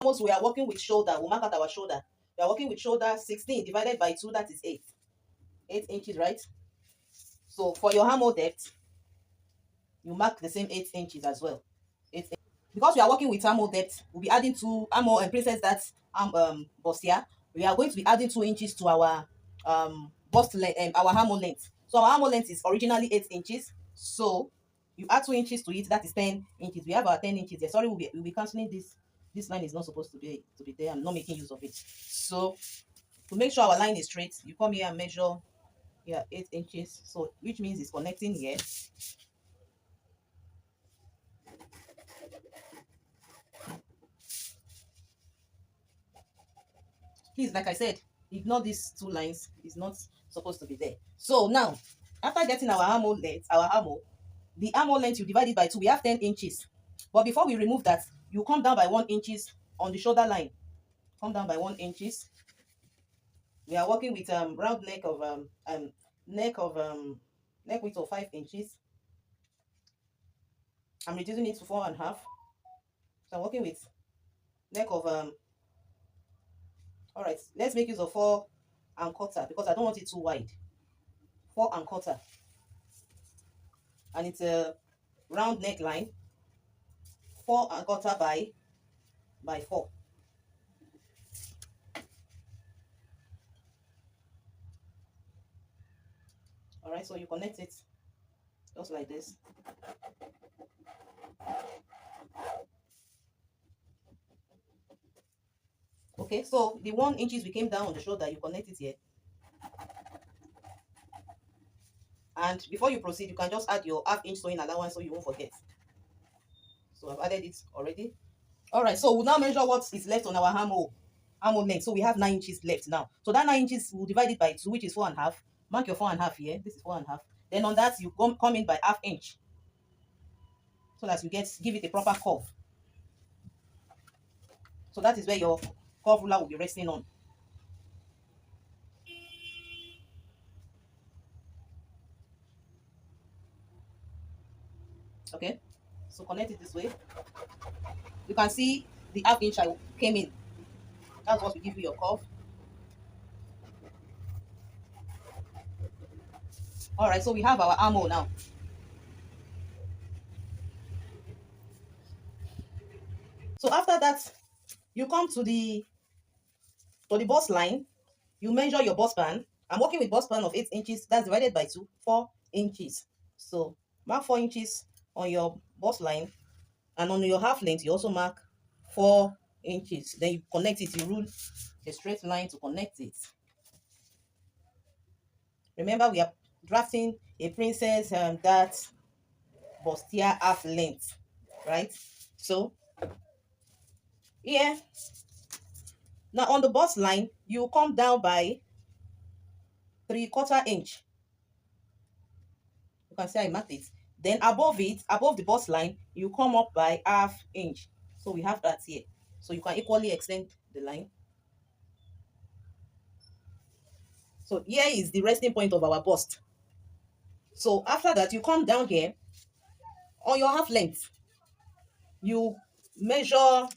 Almost we are working with shoulder. We'll mark out our shoulder. We are working with shoulder 16 divided by 2, that is 8. 8 inches, right? So for your armhole depth, you mark the same 8 inches as well. 8 because we are working with armhole depth, we'll be adding 2 armhole and princess that's bustier. We are going to be adding 2 inches to our bust length and our armhole length. So our armhole length is originally 8 inches. So you add 2 inches to it, that is 10 inches. We have our 10 inches there. Sorry, we'll be canceling this. This line is not supposed to be there. I'm not making use of it. So to make sure our line is straight, you come here and measure here 8 inches. So which means it's connecting here. Please, like I said, ignore these 2 lines. It's not supposed to be there. So now, after getting our armhole length, the armhole length, you divide it by 2. We have 10 inches. But before we remove that, you come down by 1 inches on the shoulder line. Come down by 1 inches. We are working with round neck of neck width of 5 inches. I'm reducing it to 4.5. So I'm working with neck of all right, let's make use of 4.25 because I don't want it too wide. 4.25, and it's a round neckline. 4.25 by 4. All right, so you connect it just like this. Okay, so the 1 inches we came down on the shoulder, you connect it here. And before you proceed, you can just add your half-inch sewing allowance so you won't forget. So I've added it already. All right, so we'll now measure what is left on our armhole length. So we have 9 inches left now. So that 9 inches, we'll divide it by 2, which is 4.5. Mark your 4.5 here. This is 4.5. Then on that, you come in by ½ inch, so that you give it a proper curve. So that is where your curve ruler will be resting on. Okay, so connect it this way. You can see the ½ inch I came in. That's what will give you your curve. All right, so we have our armhole now. So after that, you come to the bust line. You measure your bust span. I'm working with bust span of 8 inches. That's divided by 2, 4 inches. So mark 4 inches on your bust line, and on your half length, you also mark 4 inches. Then you connect it. You rule a straight line to connect it. Remember, we are drafting a princess that bustier half length, right? So here, now on the bust line, you come down by 3/4 inch. You can see I marked it. Then above it, above the bust line, you come up by ½ inch. So we have that here. So you can equally extend the line. So here is the resting point of our bust. So after that, you come down here on your half length. You measure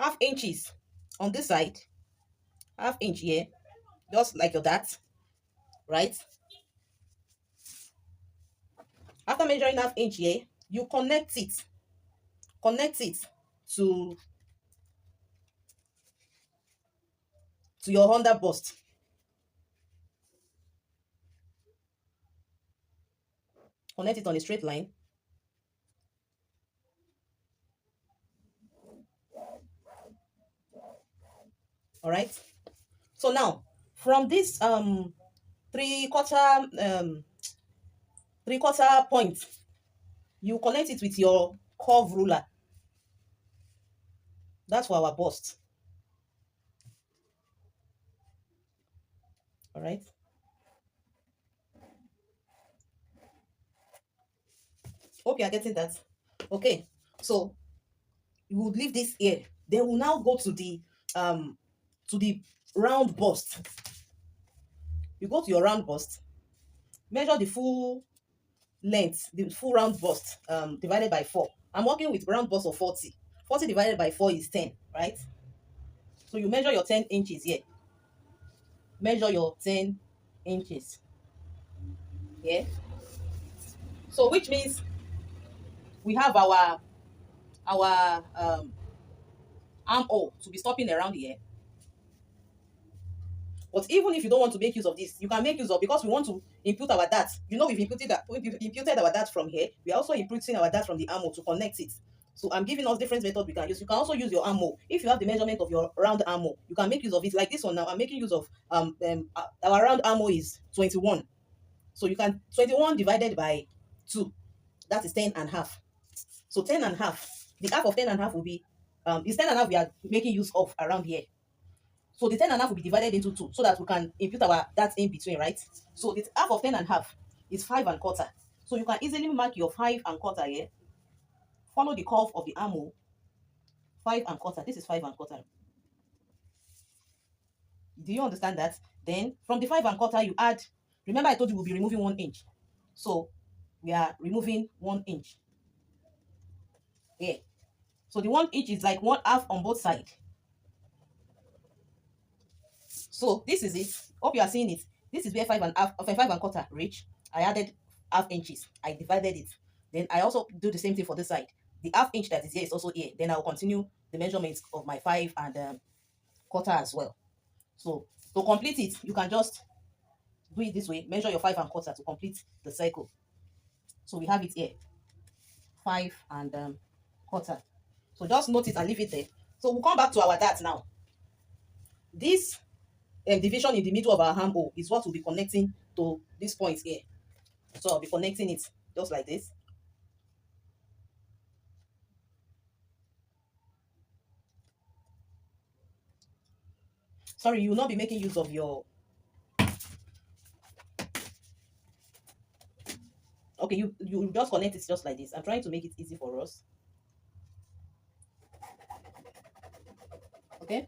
½ inches on this side, ½ inch here, just like that, right? After measuring ½ inch here, you connect it to your under bust. Connect it on a straight line. All right. So now from this 3/4 point, you connect it with your curve ruler. That's for our bust. All right. Hope you are getting that. Okay. So you would leave this here. Then we'll now go to the round bust. You go to your round bust, measure the full length, the full round bust divided by 4. I'm working with round bust of 40. 40 divided by 4 is 10, right? So you measure your 10 inches here. Measure your 10 inches here. So which means we have our armhole to be stopping around here. But even if you don't want to make use of this, you can make use of, because we want to input our data. You know, we've imputed our data from here. We are also inputting our data from the armhole to connect it. So I'm giving us different methods we can use. You can also use your armhole. If you have the measurement of your round armhole, you can make use of it. Like this one now, I'm making use of our round armhole is 21. So you can 21 divided by 2. That is 10 and half. So 10 and half. The half of 10 and half will be is 10 and half we are making use of around here. So the 10 and half will be divided into 2 so that we can impute our that in between, right? So the half of 10 and half is 5 and quarter. So you can easily mark your 5 and quarter here. Follow the curve of the armhole. 5 and quarter. This is 5 and quarter. Do you understand that? Then from the 5 and quarter, you add. Remember, I told you we'll be removing 1 inch. So we are removing 1 inch. Here. So the 1 inch is like 1/2 on both sides. So this is it. Hope you are seeing it. This is where 5 and half of 5 and quarter reach. I added half inches. I divided it. Then I also do the same thing for this side. The half inch that is here is also here. Then I will continue the measurements of my 5 and quarter as well. So to complete it, you can just do it this way. Measure your 5 and quarter to complete the cycle. So we have it here. 5 and quarter. So just note it and leave it there. So we'll come back to our dart now. This division in the middle of our armhole is what will be connecting to this point here. So I'll be connecting it just like this. Sorry, you will not be making use of your... Okay, you just connect it just like this. I'm trying to make it easy for us. Okay.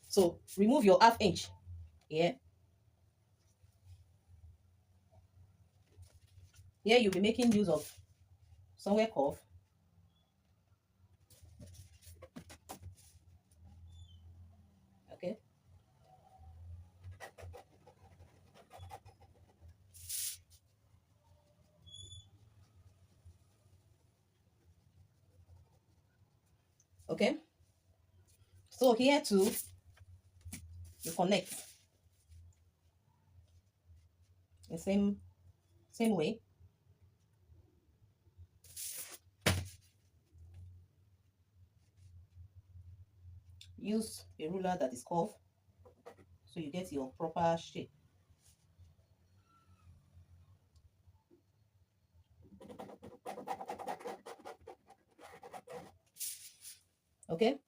So remove your half inch here. Here you'll be making use of somewhere curve. Okay. Okay. So here too, you connect the same way. Use a ruler that is curved so you get your proper shape. Okay.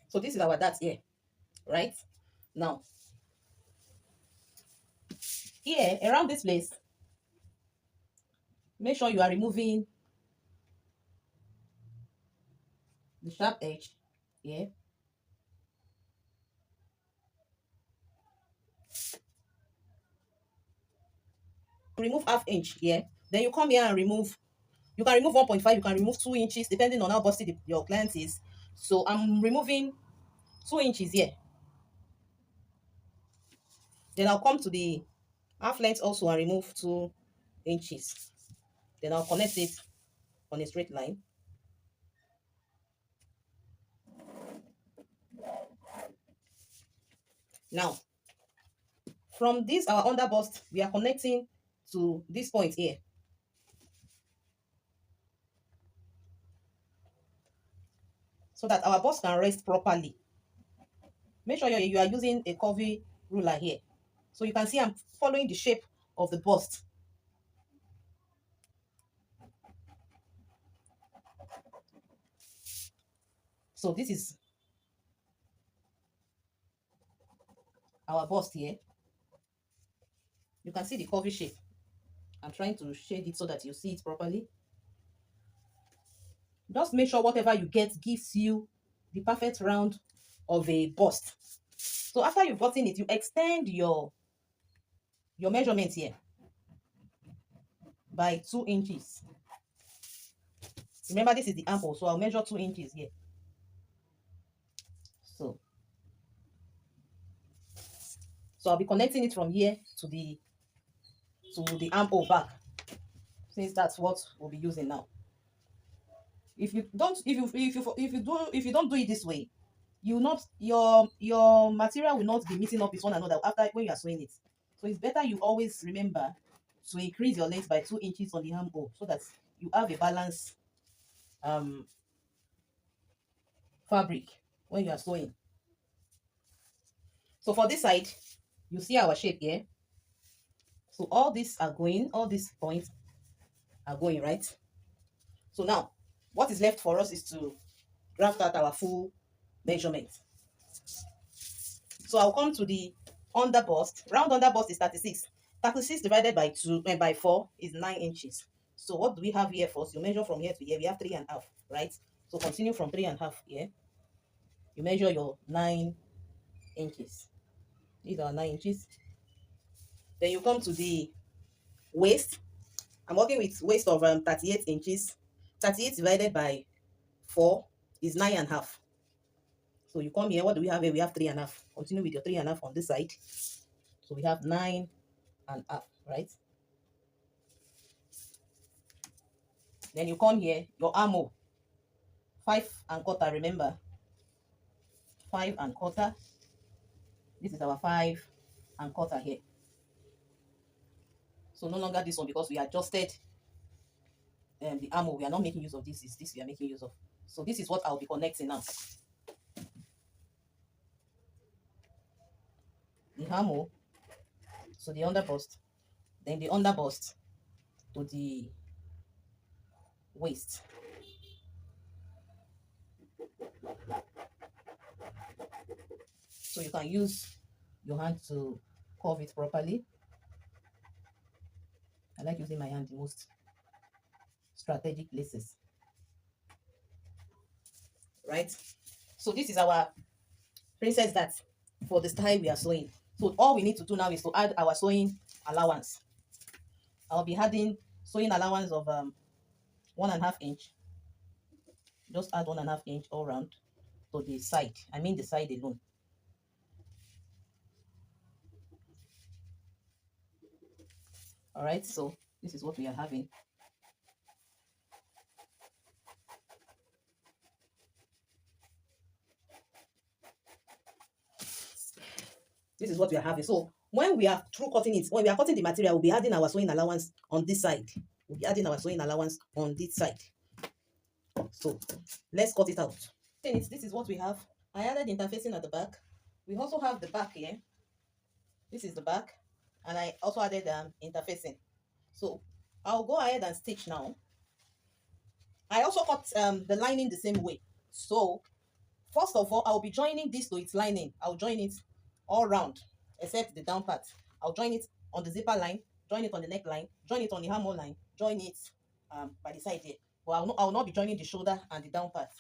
So this is our dart here, right? Now, here around this place, make sure you are removing the sharp edge here. Remove half inch here. Then you come here and remove. You can remove 1.5. You can remove 2 inches depending on how busty your client is. So I'm removing 2 inches here. Then I'll come to the half length also and remove 2 inches. Then I'll connect it on a straight line. Now, from this our under bust, we are connecting to this point here. So that our bust can rest properly. Make sure you are using a curvy ruler here. So you can see I'm following the shape of the bust. So this is our bust here. You can see the curvy shape. I'm trying to shade it so that you see it properly. Just make sure whatever you get gives you the perfect round of a bust. So after you've gotten it, you extend your measurement here. by 2 inches. Remember, this is the armhole, so I'll measure 2 inches here. So I'll be connecting it from here to the armhole back, since that's what we'll be using now. If you don't do it this way, you not your material will not be meeting up with one another after when you are sewing it. So it's better you always remember to increase your length by 2 inches on the armhole, so that you have a balanced fabric when you are sewing. So for this side, you see our shape here. So all these points are going, right? So now what is left for us is to graft out our full measurement. So I'll come to the under bust. Round under bust is 36. 36 divided by 4 is 9 inches. So what do we have here first? You measure from here to here. We have 3.5, right? So continue from 3.5 here. You measure your 9 inches. These are 9 inches. Then you come to the waist. I'm working with waist of 38 inches. 38 divided by 4 is 9.5. So you come here. What do we have here? We have 3.5. Continue with your 3.5 on this side. So we have 9.5, right? Then you come here, your armhole, 5.25. Remember, 5.25. This is our 5.25 here. So no longer this one, because we adjusted the armhole. We are not making use of this. Is this we are making use of. So this is what I'll be connecting now. The armhole, so the under bust, then the under bust to the waist. So you can use your hand to curve it properly. I like using my hand in most strategic places, right? So this is our princess dart for the style we are sewing. So all we need to do now is to add our sewing allowance. I'll be adding sewing allowance of 1.5 inch. Just add 1.5 inch all round to the side. I mean the side alone. All right, so this is what we are having. This is what we are having. So when we are through cutting it, when we are cutting the material, we'll be adding our sewing allowance on this side. We'll be adding our sewing allowance on this side. So let's cut it out. This is what we have. I added interfacing at the back. We also have the back here. This is the back, and I also added interfacing. So I'll go ahead and stitch now. I also cut the lining the same way. So first of all, I'll be joining this to its lining. I'll join it all round, except the down part. I'll join it on the zipper line, join it on the neckline, join it on the armhole line, join it by the side here. But I'll not be joining the shoulder and the down part.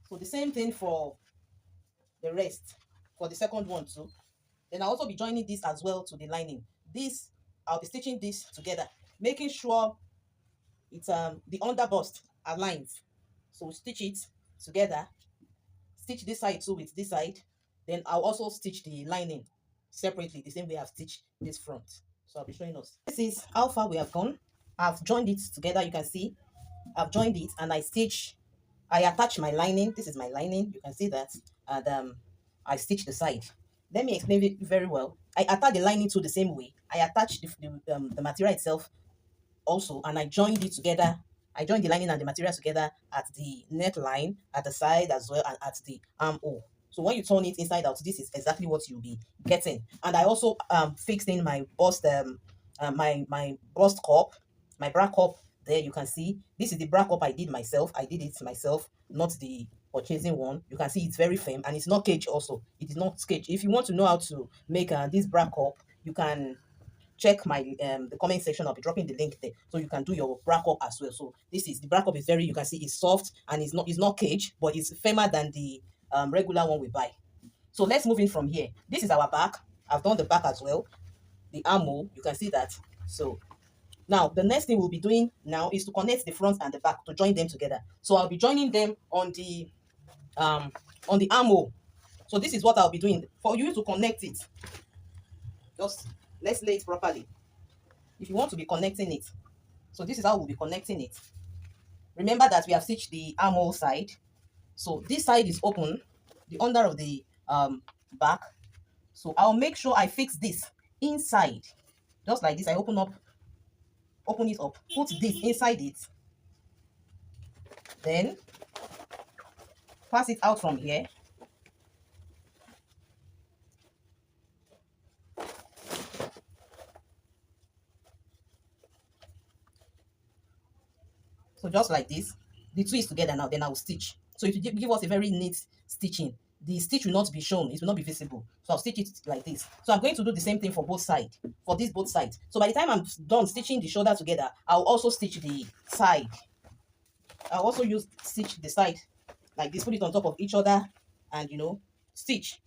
So the same thing for the rest, for the second one too. Then I'll also be joining this as well to the lining. This, I'll be stitching this together, making sure it's the under bust aligns. So stitch it together, stitch this side too with this side. Then I'll also stitch the lining separately, the same way I've stitched this front. So I'll be showing us. This is how far we have gone. I've joined it together. You can see I've joined it, and I attach my lining. This is my lining. You can see that. And I stitch the side. Let me explain it very well. I attach the lining to the same way. I attach the material itself also, and I joined it together. I joined the lining and the material together at the neckline, at the side as well, and at the armhole. So when you turn it inside out, this is exactly what you'll be getting. And I also fixed in my bust, my bust cup, my bra cup. There you can see this is the bra cup I did myself. I did it myself, not the purchasing one. You can see it's very firm, and it's not cage also. It is not cage. If you want to know how to make this bra cup, you can check my the comment section. I'll be dropping the link there, so you can do your bra cup as well. So this is the bra cup. Is very, you can see it's soft, and it's not cage, but it's firmer than the regular one we buy. So let's move in from here. This is our back. I've done the back as well. The armhole, you can see that. So Now, the next thing we'll be doing now is to connect the front and the back to join them together. So I'll be joining them um on the armhole. So this is what I'll be doing. For you to connect it, just let's lay it properly. If you want to be connecting it, so this is how we'll be connecting it. Remember that we have stitched the armhole side. So this side is open, the under of the back. So I'll make sure I fix this inside. Just like this, I open it up, put this inside it, then pass it out from here. So just like this, the two is together now, then I will stitch. So it will give us a very neat stitching. The stitch will not be shown, it will not be visible. So I'll stitch it like this. So I'm going to do the same thing for both sides, for this both sides. So by the time I'm done stitching the shoulder together, I'll also stitch the side. I'll also stitch the side like this, put it on top of each other, and stitch.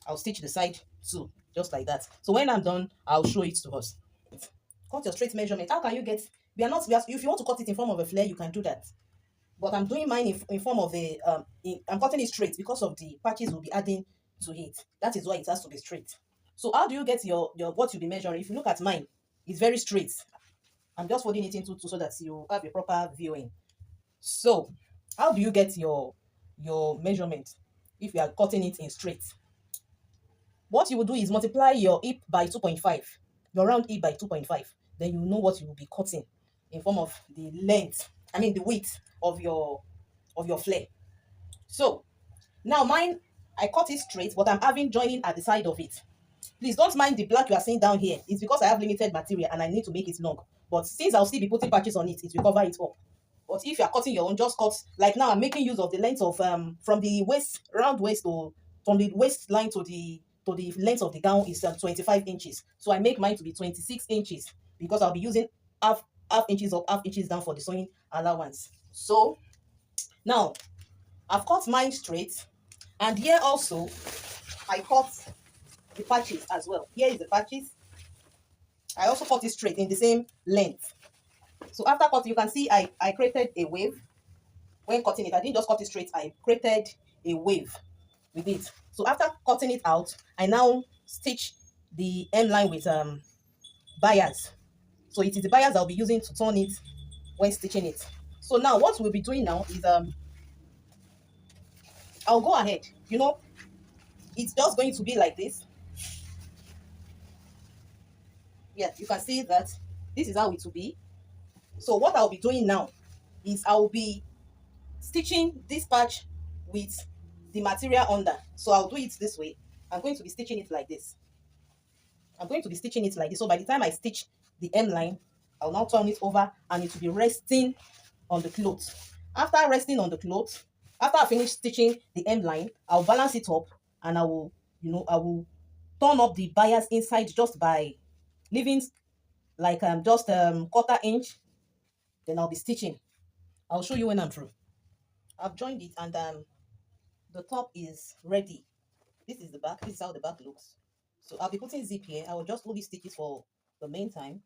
I'll stitch the side too, just like that. So when I'm done, I'll show it to us. Cut your straight measurement. How can you get? If you want to cut it in form of a flare, you can do that. But I'm doing mine in form of a I'm cutting it straight because of the patches we'll be adding to it. That is why it has to be straight. So how do you get your what you'll be measuring? If you look at mine, it's very straight. I'm just folding it into two so that you have a proper viewing. So how do you get your measurement if you are cutting it in straight? What you will do is multiply your hip by 2.5, your round hip by 2.5. Then you know what you will be cutting in form of the length, the width of your flare. So now mine, I cut it straight, but I'm having joining at the side of it. Please don't mind the black you are seeing down here. It's because I have limited material and I need to make it long. But since I'll still be putting patches on it, it will cover it up. But if you are cutting your own, just cut. Like now, I'm making use of the length of from the waist, round waist, to from the waistline to the length of the gown is 25 inches. So I make mine to be 26 inches because I'll be using half inches up, half inches down for the sewing allowance. So now I've cut mine straight, and here also I cut the patches as well. Here is the patches. I also cut it straight in the same length. So after cutting, you can see I created a wave. When cutting it, I didn't just cut it straight, I created a wave with it. So after cutting it out, I now stitch the hemline with bias. So it is the bias I'll be using to turn it when stitching it. So now what we'll be doing now is I'll go ahead. It's just going to be like this. Yeah, you can see that this is how it will be. So what I'll be doing now is I'll be stitching this patch with the material under. So I'll do it this way. I'm going to be stitching it like this. I'm going to be stitching it like this. So by the time I stitch the hemline, I'll now turn it over and it will be resting on the cloth. After resting on the cloth, after I finish stitching the hemline, I'll balance it up and I will turn up the bias inside just by leaving like just quarter inch. Then I'll be stitching. I'll show you when I'm through. I've joined it and the top is ready. This is the back. This is how the back looks. So I'll be putting zip here. I will just only stitch it for the meantime.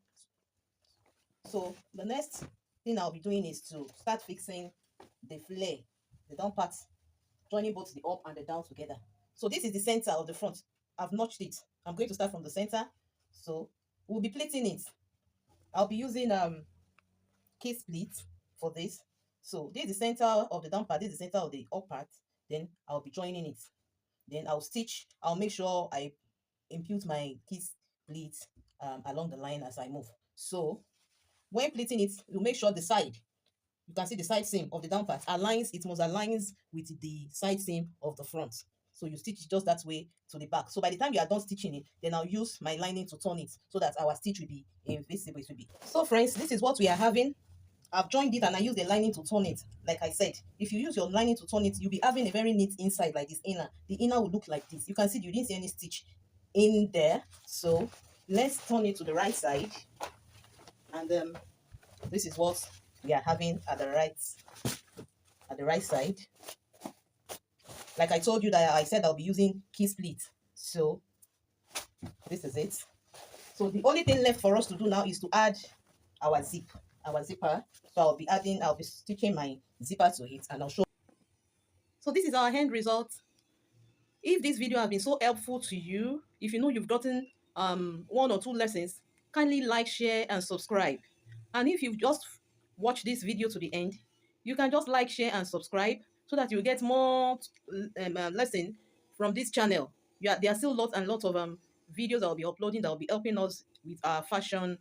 So the next thing I'll be doing is to start fixing the flare, the down part, joining both the up and the down together. So this is the center of the front. I've notched it. I'm going to start from the center. So we'll be pleating it. I'll be using key split for this. So this is the center of the down part, this is the center of the up part. Then I'll be joining it. Then I'll stitch. I'll make sure I impute my key split along the line as I move. So when pleating it, you make sure the side, you can see the side seam of the down part aligns, it must aligns with the side seam of the front. So you stitch it just that way to the back. So by the time you are done stitching it, then I'll use my lining to turn it so that our stitch will be invisible. It will be. So friends, this is what we are having. I've joined it and I use the lining to turn it. Like I said, if you use your lining to turn it, you'll be having a very neat inside like this inner. The inner will look like this. You can see you didn't see any stitch in there. So let's turn it to the right side. And this is what we are having at the right side. Like I told you that I said I'll be using key split. So this is it. So the only thing left for us to do now is to add our zipper. So I'll be stitching my zipper to it, and I'll show. So this is our end result. If this video has been so helpful to you, if you know you've gotten one or two lessons, kindly like, share, and subscribe. And if you've just watched this video to the end, you can just like, share, and subscribe so that you'll get more lesson from this channel. There are still lots and lots of videos I'll be uploading that will be helping us with our fashion